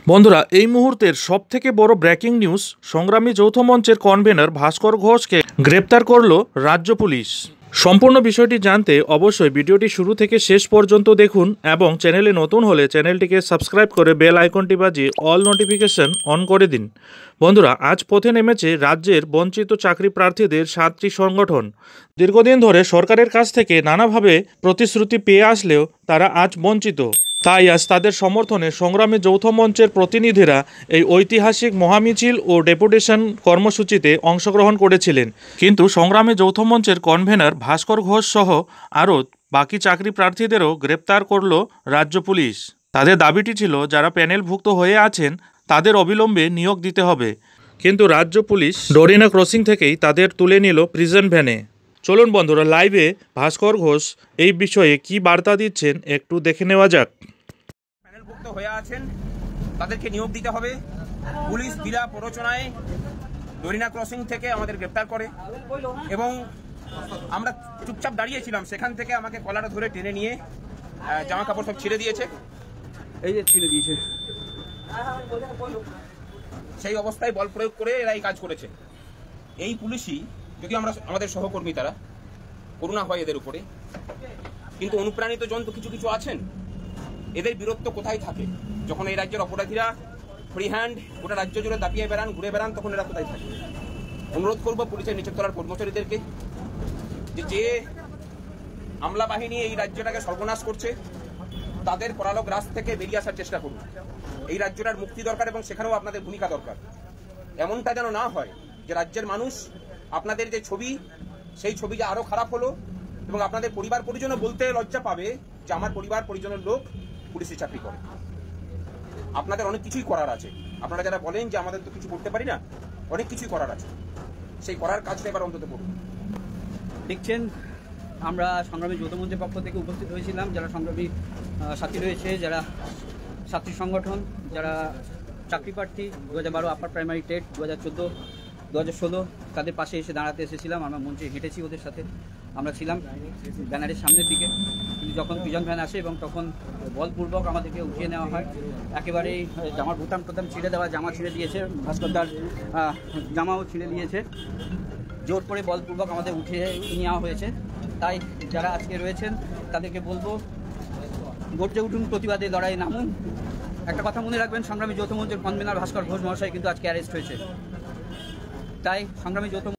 বন্ধুরা, এই মুহূর্তের সবথেকে বড় ব্রেকিং নিউজ, সংগ্রামী যৌথ মঞ্চের কনভেনর ভাস্কর ঘোষকে গ্রেপ্তার করল রাজ্য পুলিশ। সম্পূর্ণ বিষয়টি জানতে অবশ্যই ভিডিওটি শুরু থেকে শেষ পর্যন্ত দেখুন এবং চ্যানেলে নতুন হলে চ্যানেলটিকে সাবস্ক্রাইব করে বেল আইকনটি বাজিয়ে অল নোটিফিকেশন অন করে দিন। বন্ধুরা, আজ পথে নেমেছে রাজ্যের বঞ্চিত চাকরি প্রার্থীদের 7টি সংগঠন। দীর্ঘদিন ধরে সরকারের কাছ থেকে নানাভাবে প্রতিশ্রুতি পেয়ে আসলেও তারা আজ বঞ্চিত। তাই আজ তাদের সমর্থনে সংগ্রামী যৌথ মঞ্চের প্রতিনিধিরা এই ঐতিহাসিক মহামিছিল ও ডেপুটেশন কর্মসূচিতে অংশগ্রহণ করেছিলেন। কিন্তু সংগ্রামী যৌথ মঞ্চের কনভেনর ভাস্কর ঘোষ সহ আরও বাকি চাকরি প্রার্থীদেরও গ্রেপ্তার করল রাজ্য পুলিশ। তাদের দাবিটি ছিল, যারা প্যানেলভুক্ত হয়ে আছেন তাদের অবিলম্বে নিয়োগ দিতে হবে। কিন্তু রাজ্য পুলিশ ডরিনা ক্রসিং থেকেই তাদের তুলে নিল প্রিজন ভ্যানে। চলুন বন্ধুরা, লাইভে ভাস্কর ঘোষ এই বিষয়ে কি বার্তা দিচ্ছেন একটু দেখে নেওয়া যাক। প্যানেলভুক্ত হয়ে আছেন তাদেরকে নিয়োগ দিতে হবে। পুলিশ বিনা প্ররোচনায় ডরিনা ক্রসিং থেকে আমাদের গ্রেপ্তার করে এবং আমরা চুপচাপ দাঁড়িয়েছিলাম, সেখান থেকে আমাকে কলাটা ধরে টেনে নিয়ে জামা কাপড় সব ছিঁড়ে দিয়েছে। এই যে ছিঁড়ে দিয়েছে, সেই অবস্থায় বল প্রয়োগ করে এরা এই কাজ করেছে। এই পুলিশই, যদি আমরা আমাদের সহকর্মী, তারা করুণা হয় এদের উপরে, কিন্তু অনুপ্রাণিত জন তো কিছু কিছু আছেন। এদের বীরত্ব কোথায় থাকে? যখন এই রাজ্যের অপরাধীরা ফ্রি হ্যান্ড গোটা রাজ্য জুড়ে দাপিয়ে বেড়ান, ঘুরে বেড়ান, তখন এরা কোথায় থাকে? অনুরোধ করবো পুলিশের নিচের তলার কর্মচারীদেরকে, যে আমলা বাহিনী এই রাজ্যটাকে সর্বনাশ করছে, তাদের পরালোক রাজ থেকে বেরিয়ে আসার চেষ্টা করুন। এই রাজ্যটার মুক্তি দরকার এবং সেখানেও আপনাদের ভূমিকা দরকার। এমনটা যেন না হয় যে রাজ্যের মানুষ আপনাদের যে ছবি, সেই ছবি যে আরো খারাপ হলো এবং আপনাদের পরিবার পরিজনও বলতে লজ্জা পাবে যে আমার পরিবার পরিজনের লোক পুলিশে চাকরি করে। আপনাদের অনেক কিছুই করার আছে। আপনারা যারা বলেন যে আমাদের তো কিছু করতে পারি না, অনেক কিছুই করার আছে। সেই করার কাজটা এবার অন্তত করুন। দেখছেন, আমরা সংগ্রামী যৌথ মঞ্চের পক্ষ থেকে উপস্থিত হয়েছিলাম, যারা সংগ্রামী সাথী রয়েছে, যারা ছাত্রী সংগঠন, যারা চাকরি প্রার্থী 2012 আপার প্রাইমারি টেট, 2014, 2016 তাদের পাশে এসে দাঁড়াতে এসেছিলাম। আমরা মঞ্চে হেঁটেছি ওদের সাথে, আমরা ছিলাম ব্যানারের সামনের দিকে। কিন্তু যখন প্রিজন ভ্যান আসে এবং তখন বলপূর্বক আমাদেরকে উঠিয়ে নেওয়া হয়, একেবারেই জামার বোতাম টোতাম ছিঁড়ে দেওয়া, জামা ছিঁড়ে দিয়েছে, ভাস্করদার জামাও ছিঁড়ে দিয়েছে, জোর করে বলপূর্বক আমাদের উঠিয়ে নেওয়া হয়েছে। তাই যারা আজকে রয়েছেন তাদেরকে বলবো, গর্জে উঠুন, প্রতিবাদে লড়াই নামুন। একটা কথা মনে রাখবেন, সংগ্রামী যৌথ মঞ্চের কনভেনর ভাস্কর ঘোষ মহাশয় কিন্তু আজকে অ্যারেস্ট হয়েছে। তাই সংগ্রামী যৌথ